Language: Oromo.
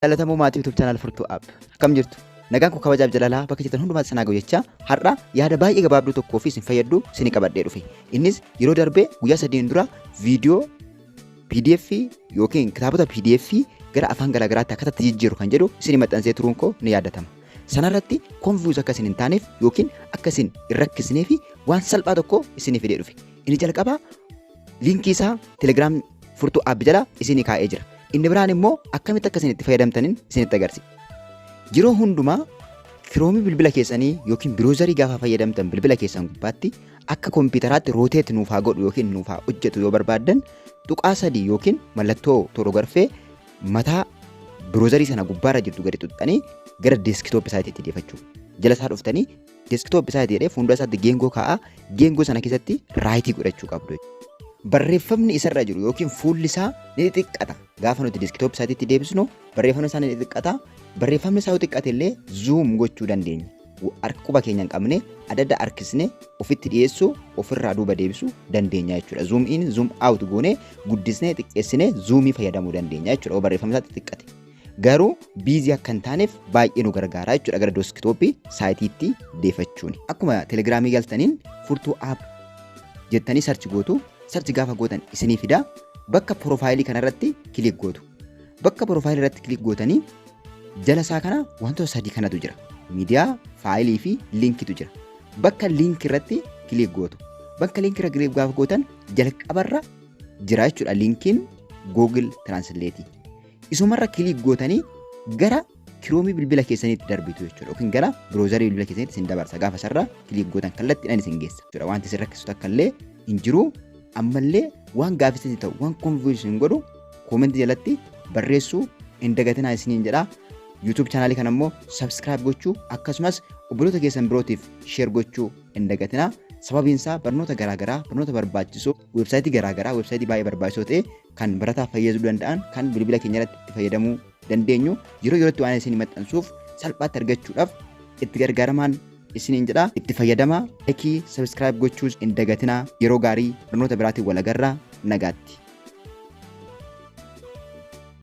Jaalatamoo maatii YouTube channel Furtuu App akkam jirtu nagaan koo kabajaaf jaalalaa bakka jirtan hundumaatti sanaa ga'u jecha har'a yaada baay'ee gabaabduu tokkoo fi isin fayyaddu isin qabadhee dhufe. Innis yeroo darbee guyyaa 3 dura viidiyoo PDF yookiin kitaabota PDF gara afaan garaagaraatti akka jijjiiru kan jedhu isin maxxansee turuun koo ni yaadatama. Sanarratti confuse akka isin hin taaneef yookiin akka isin hin rakkisneef waan salphaa tokko isin fidee dhufe. Inni jalqabaa liinkii isaa Telegram Furtuu App jala isin kaa'ee jira. Inni biraan immoo akkamitti akka isin itti fayyadamtaniin isinitti agarsiisa. Yeroo hundumaa Chrome bilbila keessanii yookiin browserii gaafa fayyadamtan bilbila keessan gubbaatti akka kompiitaraatti rotate nuuf haa godhu yookiin nuuf haa hojjetu yoo barbaaddan tuqaa 3 yookiin mallattoo torogarfee mataa browserii sana gubbaarra jirtu gadi tuttanii gara desktop isaatiitti deeffachuu. Jala isaa dhuftanii desktop isaatti jedhee fuuldura isaatti geengoo kaa'aa geengoo sana keessatti raayitii godhachuu qabdu. Barreeffamni isarra jiru yookiin fuulli isaa ni xiqqata. Gaafa nuti desktop isaatiitti deebisnu barreeffamni isaa ni xiqqata. Barreeffamni isaa yoo xiqqate illee zoom gochuu dandeenya. Quba keenya hin qabne adda harkisne ofitti dhiyeessuu ofirraa duuba deebisuu dandeenya jechuudha. Zoom in zoom out goonee guddisnee xiqqeessinee zoomii fayyadamuu dandeenya jechuudha. Barreeffamni isaa xiqqate. Garuu biizii akka hin taaneef baay'ee nu gargaara jechuudha gara desktopii saayitiitti deeffachuun. Akkuma telegiraamii galtaniin Furtuu App jettanii search gootu. Search gaafa gootan isinii fida bakka profaayilii kanarratti kilik gootu. Bakka profaayilii irratti kilik gootanii jala isaa kana wantoota sadii kanatu jira. Miidiyaa, faayilii fi liinkitu jira. Bakka liinkii irratti kilik gootu. Bakka liinkii irra kilik gaafa gootan jalqabarra jira jechuudha liinkiin Google Translate. Isumarra kilik gootanii gara Chrome bilbila keessaniitti darbitu jechuudha. Yookiin gara browserii bilbila keessaniitti isin dabarsa. Gaafa sarara kilik gootan kallattiidhaan isin geessa jechuudha. Wanti isin rakkisu takka illee hin jiru. Ammallee waan gaaffisaa ta'u waan confusion godhu comment jalatti barreessuu hin dagatinaa isiniin jedha. YouTube channel kana immoo subscribe gochuu akkasumas obboloota keessan birootiif share gochuu hin dagatinaa. Sababiin isaa barnoota garaagaraa barnoota barbaachisoo websaayitii garaagaraa websaayitii baay'ee barbaachisoo ta'e kan barataaf fayyaduu danda'an kan bilbila keenya irratti itti fayyadamuu dandeenyu yeroo yerootti waan isin maxxansuuf salphaatti argachuudhaaf itti gargaaramaan isiniin jedha. Itti fayyadamaa. Like, subscribe gochuus hin dagatinaa. Yeroo gaarii barnoota biraatiin wal agarraa. Nagaatti.